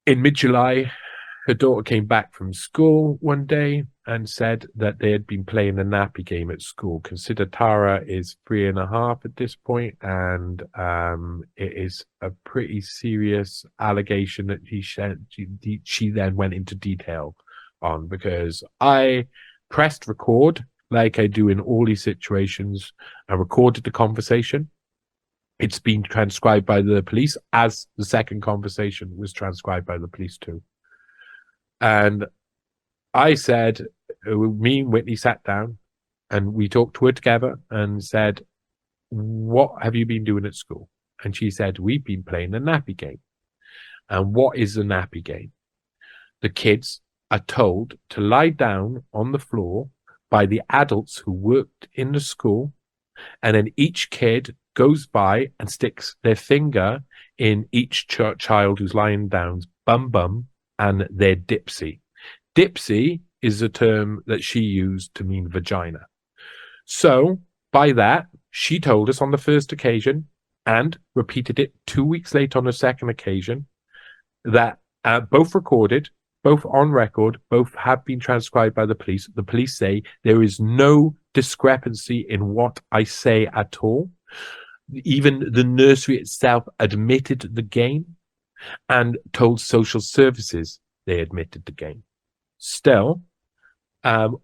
In mid-July, her daughter came back from school one day and said that they had been playing the Nappy Game at school. Consider Tara is 3.5 at this point, and it is a pretty serious allegation that she then went into detail on, because I pressed record like I do in all these situations. I recorded the conversation. It's been transcribed by the police, as the second conversation was transcribed by the police too. And I said, me and Whitney sat down and we talked to her together and said, what have you been doing at school? And she said, we've been playing the Nappy Game. And what is the Nappy Game? The kids are told to lie down on the floor by the adults who worked in the school, and then each kid goes by and sticks their finger in each child who's lying down's bum and their dipsy. Dipsy is a term that she used to mean vagina. So by that, she told us on the first occasion, and repeated it 2 weeks later on the second occasion, that both recorded, both on record, both have been transcribed by the police. The police say there is no discrepancy in what I say at all. Even the nursery itself admitted the game and told social services they admitted the game. Still,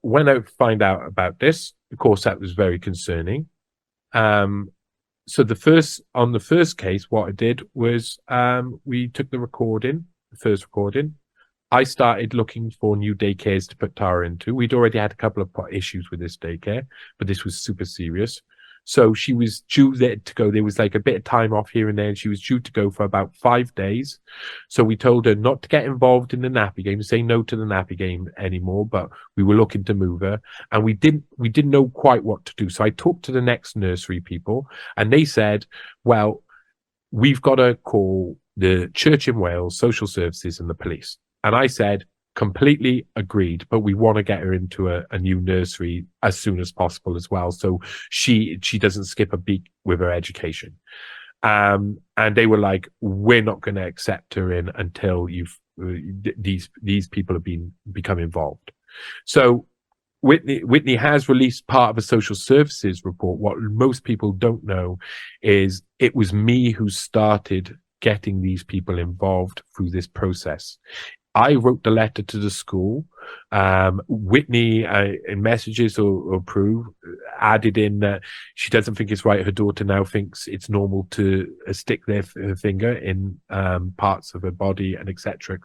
when I find out about this, of course, that was very concerning. So on the first case, what I did was we took the first recording. I started looking for new daycares to put Tara into. We'd already had a couple of issues with this daycare, but this was super serious. So she was due there to go. There was like a bit of time off here and there, and she was due to go for about 5 days. So we told her not to get involved in the Nappy Game, say no to the Nappy Game anymore, but we were looking to move her. And we didn't know quite what to do. So I talked to the next nursery people, and they said, well, we've got to call the Church in Wales, Social Services, and the police. And I said, completely agreed, but we want to get her into a new nursery as soon as possible as well, so she doesn't skip a beat with her education. And they were like, we're not going to accept her in until these people have become involved. So Whitney has released part of a social services report. What most people don't know is it was me who started getting these people involved through this process. I wrote the letter to the school. Whitney, in messages or proof, added in that she doesn't think it's right. Her daughter now thinks it's normal to stick her finger in parts of her body, and etc.,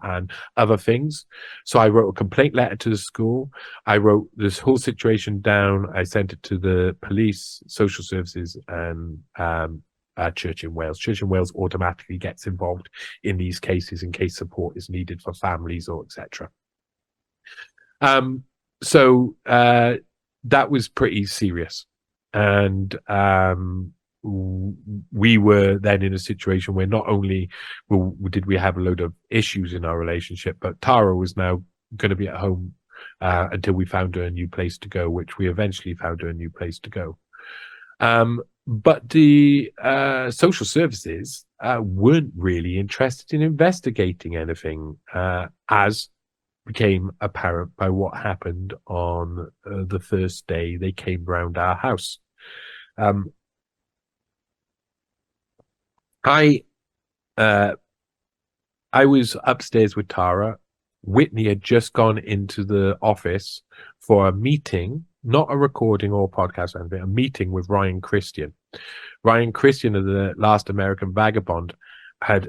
and other things. So I wrote a complaint letter to the school. I wrote this whole situation down. I sent it to the police, social services, and Church in Wales. Church in Wales automatically gets involved in these cases in case support is needed for families or etc. So that was pretty serious, and we were then in a situation where not only did we have a load of issues in our relationship, but Tara was now going to be at home until we found her a new place to go, which we eventually found her a new place to go. But the social services weren't really interested in investigating anything, as became apparent by what happened on the first day they came round our house. I was upstairs with Tara. Whitney had just gone into the office for a meeting, not a recording or podcast or anything, a meeting with Ryan Christian. Ryan Christian of the Last American Vagabond had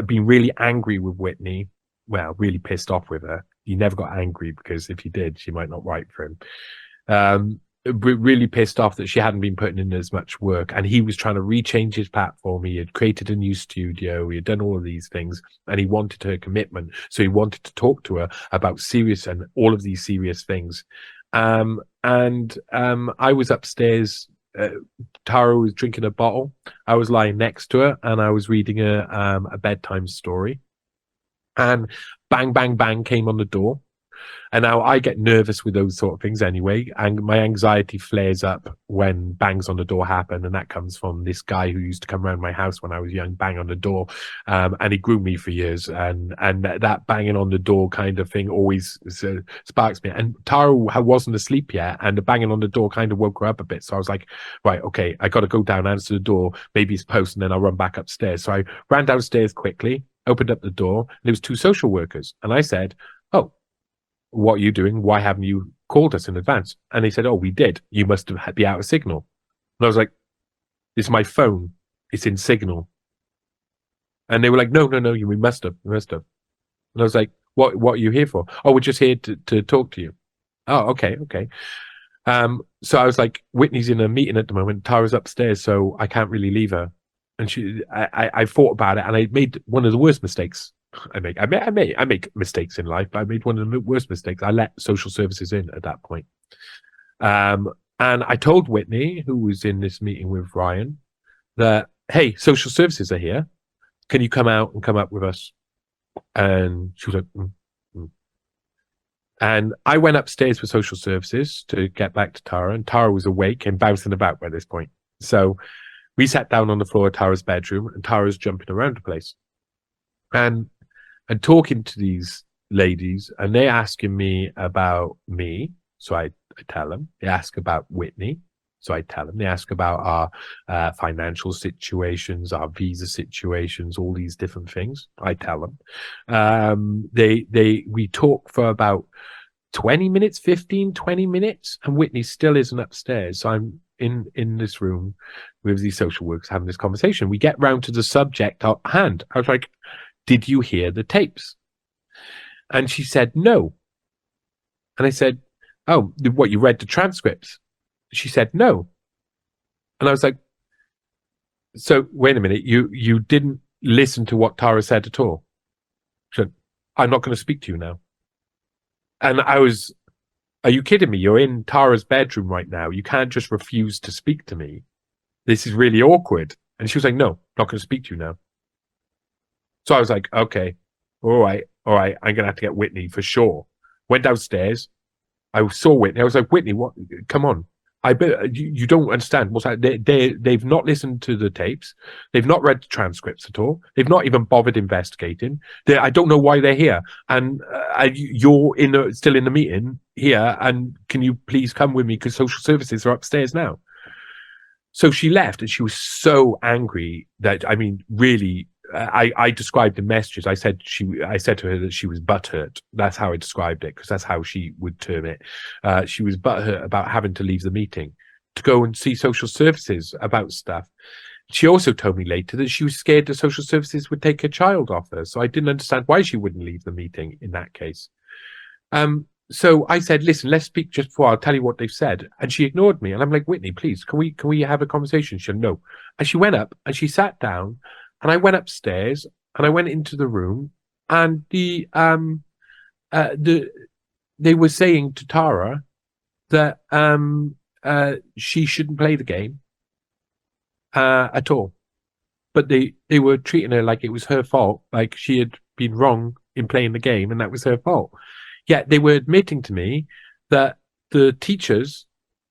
been really angry with Whitney. Well, really pissed off with her. He never got angry, because if he did, she might not write for him. Really pissed off that she hadn't been putting in as much work, and he was trying to rechange his platform. He had created a new studio, he had done all of these things, and he wanted her commitment. So he wanted to talk to her about serious and all of these serious things. I was upstairs. Tara was drinking a bottle. I was lying next to her, and I was reading a bedtime story. And bang, bang, bang came on the door. And now I get nervous with those sort of things anyway. And my anxiety flares up when bangs on the door happen. And that comes from this guy who used to come around my house when I was young, bang on the door. And he groomed me for years. And that banging on the door kind of thing always sparks me. And Tara wasn't asleep yet. And the banging on the door kind of woke her up a bit. So I was like, right, okay, I got to go down, answer the door. Maybe it's post, and then I'll run back upstairs. So I ran downstairs quickly, opened up the door, and there was 2 social workers. And I said, oh, what are you doing? Why haven't you called us in advance? And they said, oh, we did. You must have be out of signal. And I was like, this is my phone. It's in signal. And they were like, no, we must have. And I was like, what are you here for? Oh, we're just here to talk to you. Oh, okay. So I was like, Whitney's in a meeting at the moment. Tara's upstairs, so I can't really leave her. And I thought about it, and I made one of the worst mistakes I make. I make mistakes in life, but I made one of the worst mistakes. I let social services in at that point. And I told Whitney, who was in this meeting with Ryan, that, hey, social services are here. Can you come out and come up with us? And she was like, And I went upstairs for social services to get back to Tara, and Tara was awake and bouncing about by this point. So we sat down on the floor of Tara's bedroom, and Tara's jumping around the place. And talking to these ladies, and they asking me about me, so I tell them. They ask about Whitney, so I tell them. They ask about our financial situations, our visa situations, all these different things. I tell them. We talk for about 20 minutes, 20 minutes, and Whitney still isn't upstairs. So I'm in this room with these social workers having this conversation. We get round to the subject at hand. I was like, did you hear the tapes? And she said, no. And I said, oh, what, you read the transcripts? She said, no. And I was like, so wait a minute, you didn't listen to what Tara said at all? She said, I'm not going to speak to you now. And I was, are you kidding me? You're in Tara's bedroom right now. You can't just refuse to speak to me. This is really awkward. And she was like, no, not going to speak to you now. So I was like, okay, all right. I'm going to have to get Whitney for sure. Went downstairs. I saw Whitney. I was like, Whitney, what? Come on. I bet you don't understand what's that. They've not listened to the tapes. They've not read the transcripts at all. They've not even bothered investigating. I don't know why they're here. And you're still in the meeting here. And can you please come with me, because social services are upstairs now. So she left, and she was so angry that, I mean, really, I described the messages. I said to her that she was butthurt. That's how I described it, because that's how she would term it. She was butthurt about having to leave the meeting to go and see social services about stuff. She also told me later that she was scared that social services would take her child off her. So I didn't understand why she wouldn't leave the meeting in that case. So I said, listen, let's speak just before. I'll tell you what they've said. And she ignored me. And I'm like, Whitney, please, can we have a conversation? She said, no. And she went up and she sat down. And I went upstairs and I went into the room, and they were saying to Tara that she shouldn't play the game at all. But they were treating her like it was her fault, like she had been wrong in playing the game, and that was her fault. Yet they were admitting to me that the teachers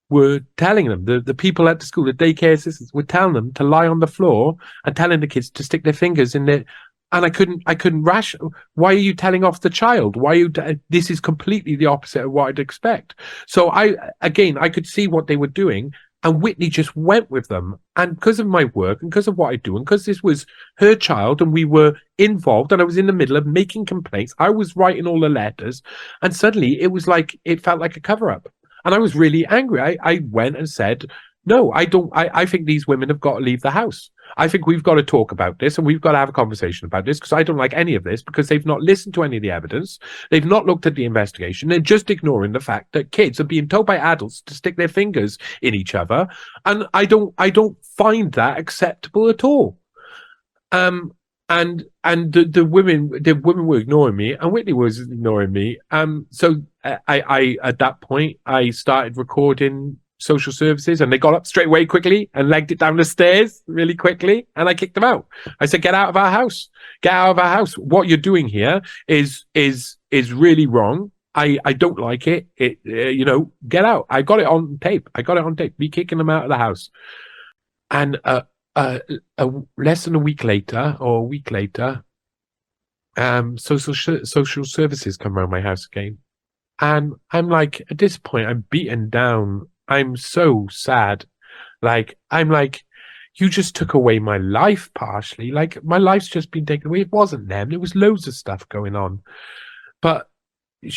were telling them, the people at the school, the daycare assistants were telling them to lie on the floor and telling the kids to stick their fingers in their, and I couldn't ration. Why are you telling off the child? Why are you, this is completely the opposite of what I'd expect. So I could see what they were doing, and Whitney just went with them. And because of my work and because of what I do, and because this was her child and we were involved and I was in the middle of making complaints, I was writing all the letters, and suddenly it felt like a cover-up. And I was really angry. I went and said, no, I don't. I think these women have got to leave the house. I think we've got to talk about this, and we've got to have a conversation about this, because I don't like any of this, because they've not listened to any of the evidence. They've not looked at the investigation. They're just ignoring the fact that kids are being told by adults to stick their fingers in each other. And I don't find that acceptable at all. And the women were ignoring me, and Whitney was ignoring me. So I at that point I started recording social services, and they got up straight away quickly and legged it down the stairs really quickly, and I kicked them out. I said, get out of our house. Get out of our house. What you're doing here is really wrong. I don't like it. Get out. I got it on tape. Me kicking them out of the house. And less than a week later, social services come around my house again. And I'm like, at this point, I'm beaten down. I'm so sad. Like, I'm like, you just took away my life partially. Like, my life's just been taken away. It wasn't them. There was loads of stuff going on. But they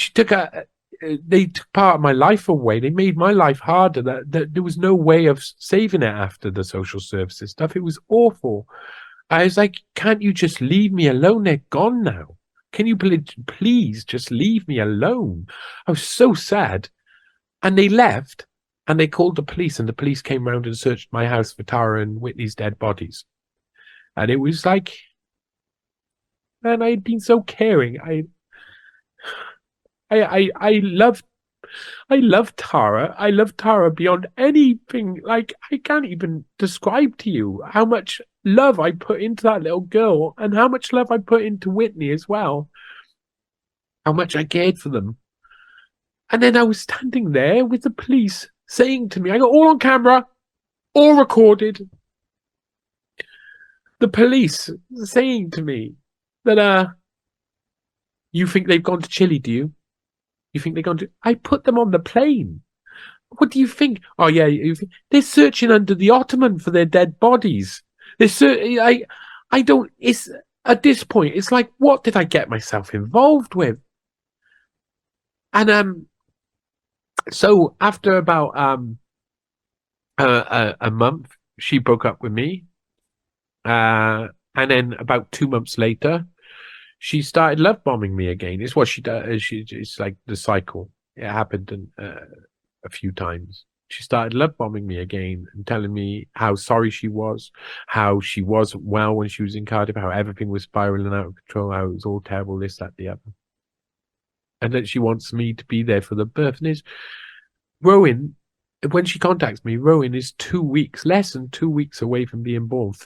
took part of my life away. They made my life harder. That there was no way of saving it after the social services stuff. It was awful. I was like, can't you just leave me alone? They're gone now. Can you please just leave me alone? I was so sad. And they left and they called the police, and the police came round and searched my house for Tara and Whitney's dead bodies. And it was like, man, I had been so caring. I love Tara. I love Tara beyond anything. Like, I can't even describe to you how much love I put into that little girl, and how much love I put into Whitney as well. How much I cared for them. And then I was standing there with the police saying to me, I got all on camera, all recorded. The police saying to me that, you think they've gone to Chile, do you? You think they're going to? I put them on the plane. What do you think? Oh yeah, they're searching under the ottoman for their dead bodies. I don't. It's at this point. It's like, what did I get myself involved with? And so after about a month, she broke up with me. And then about 2 months later, she started love bombing me again. It's what she does. It's like the cycle. It happened a few times. She started love bombing me again and telling me how sorry she was, how she wasn't well when she was in Cardiff, how everything was spiraling out of control, how it was all terrible, this, that, the other. And that she wants me to be there for the birth. And Rowan, when she contacts me, Rowan is 2 weeks, less than 2 weeks away from being born.